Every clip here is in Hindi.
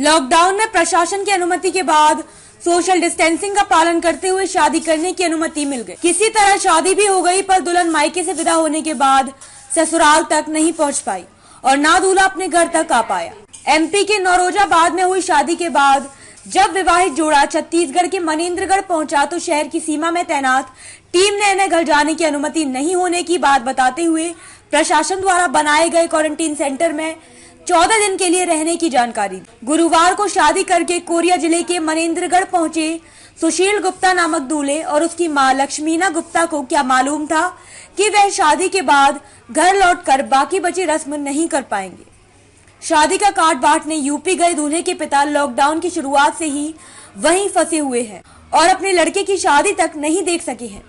लॉकडाउन में प्रशासन की अनुमति के बाद सोशल डिस्टेंसिंग का पालन करते हुए शादी करने की अनुमति मिल गई। किसी तरह शादी भी हो गई, पर दुल्हन मायके से विदा होने के बाद ससुराल तक नहीं पहुंच पाई और ना दूल्हा अपने घर तक आ पाया। एमपी के नौरोजाबाद में हुई शादी के बाद जब विवाहित जोड़ा छत्तीसगढ़ के मनेन्द्रगढ़ पहुंचा तो शहर की सीमा में तैनात टीम ने इन्हें घर जाने की अनुमति नहीं होने की बात बताते हुए प्रशासन द्वारा बनाए गए क्वारंटीन सेंटर में 14 दिन के लिए रहने की जानकारी दी। गुरुवार को शादी करके कोरिया जिले के मनेन्द्रगढ़ पहुंचे सुशील गुप्ता नामक दूल्हे और उसकी मां लक्ष्मीना गुप्ता को क्या मालूम था कि वह शादी के बाद घर लौटकर बाकी बची रस्म नहीं कर पाएंगे। शादी का कार्ड बांटने यूपी गए दूल्हे के पिता लॉकडाउन की शुरुआत से ही वहीं फंसे हुए हैं और अपने लड़के की शादी तक नहीं देख सके हैं।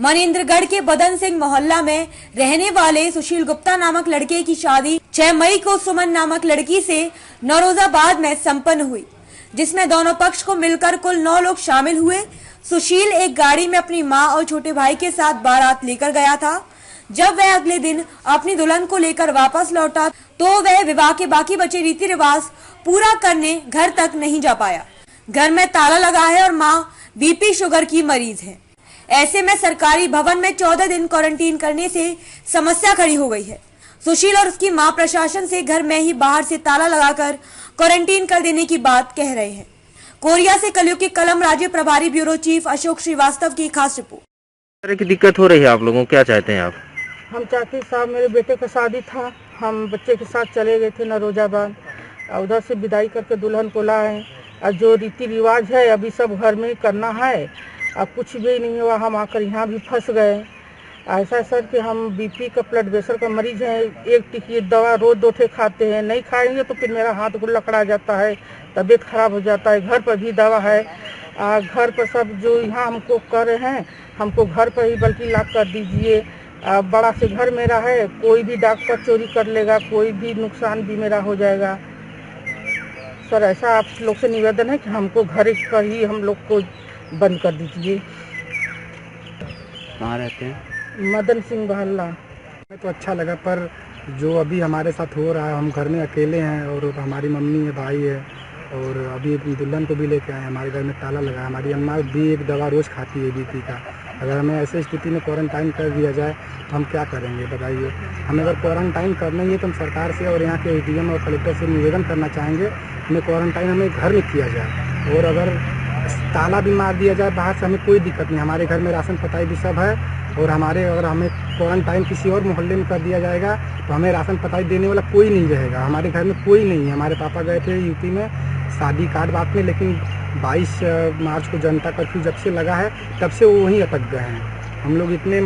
मनेन्द्रगढ़ के बदन सिंह मोहल्ला में रहने वाले सुशील गुप्ता नामक लड़के की शादी 6 मई को सुमन नामक लड़की से नौरोजाबाद में संपन्न हुई, जिसमें दोनों पक्ष को मिलकर कुल 9 लोग शामिल हुए। सुशील एक गाड़ी में अपनी मां और छोटे भाई के साथ बारात लेकर गया था। जब वह अगले दिन अपनी दुल्हन को लेकर वापस लौटा तो वह विवाह के बाकी बचे रीति रिवाज पूरा करने घर तक नहीं जा पाया। घर में ताला लगा है और मां बीपी शुगर की मरीज है। ऐसे में सरकारी भवन में 14 दिन क्वारंटीन करने से समस्या खड़ी हो गई है। सुशील और उसकी मां प्रशासन से घर में ही बाहर से ताला लगाकर क्वारंटीन कर देने की बात कह रहे हैं। कोरिया से कलयुग के कलम राज्य प्रभारी ब्यूरो चीफ अशोक श्रीवास्तव की खास रिपोर्ट। तरह की दिक्कत हो रही है आप लोगों को, क्या चाहते हैं आप? हम चाहते साहब, मेरे बेटे का शादी था, हम बच्चे के साथ चले गए थे नौरोजाबाद, उधर से विदाई करके दुल्हन को लाए और जो रीति रिवाज है अभी सब घर में ही करना है। अब कुछ भी नहीं हुआ, हम आकर यहाँ भी फंस गए। ऐसा सर कि हम बीपी का ब्लड प्रेशर का मरीज हैं, एक टिकी दवा रोज 2 ठे खाते हैं, नहीं खाएंगे तो फिर मेरा हाथ लकड़ा जाता है, तबीयत खराब हो जाता है। घर पर भी दवा है, घर पर सब जो यहाँ हमको कर रहे हैं, हमको घर पर ही बल्कि ला कर दीजिए। बड़ा से घर मेरा है, कोई भी डॉक्टर चोरी कर लेगा, कोई भी नुकसान भी मेरा हो जाएगा। सर ऐसा आप लोग से निवेदन है कि हमको घर पर ही हम लोग को बंद कर दीजिए। कहाँ रहते हैं? मदन सिंह मोहल्ला। हमें तो अच्छा लगा, पर जो अभी हमारे साथ हो रहा है, हम घर में अकेले हैं और हमारी मम्मी है, भाई है और अभी दुल्हन को भी लेके आए। हमारे घर में ताला लगा है। हमारी अम्मा भी एक दवा रोज़ खाती है बीपी का। अगर हमें ऐसे स्थिति में क्वारंटाइन कर दिया जाए तो हम क्या करेंगे बताइए। हमें अगर क्वारंटाइन करना ही है तो हम सरकार से और यहाँ के एसडीएम और कलेक्टर से निवेदन करना चाहेंगे, हमें क्वारंटाइन हमें घर में किया जाए। और अगर ताला भी मार दिया जाए बाहर से, हमें कोई दिक्कत नहीं। हमारे घर में राशन पताई भी सब है और अगर हमें क्वारंटाइन किसी और मोहल्ले में कर दिया जाएगा तो हमें राशन पताई देने वाला कोई नहीं रहेगा। हमारे घर में कोई नहीं है। हमारे पापा गए थे यूपी में शादी कार्ड बांटने, लेकिन 22 मार्च को जनता कर्फ्यू जब से लगा है तब से वो वहीं अटक गए हैं। हम लोग इतने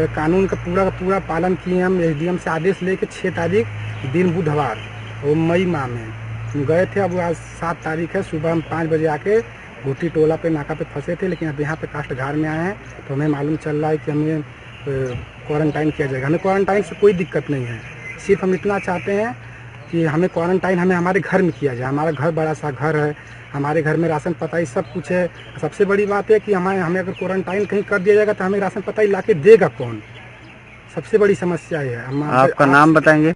कानून का पूरा पालन किए। हम एसडीएम से आदेश लेके 6 तारीख दिन बुधवार और मई माह में गए थे। अब आज 7 तारीख है, सुबह हम 5 बजे आके घोटी टोला पे नाका पे फंसे थे, लेकिन अब यहाँ पे काष्ठघार में आए हैं तो हमें मालूम चल रहा है कि हमें क्वारंटाइन किया जाएगा। हमें क्वारंटाइन से कोई दिक्कत नहीं है, सिर्फ हम इतना चाहते हैं कि हमें क्वारंटाइन हमारे घर में किया जाए। हमारा घर बड़ा सा घर है, हमारे घर में राशन पताई सब कुछ है। सबसे बड़ी बात है कि हमें अगर क्वारंटाइन कहीं कर दिया जाएगा तो हमें राशन पताई ला के देगा कौन? सबसे बड़ी समस्या है। आपका नाम बताएंगे?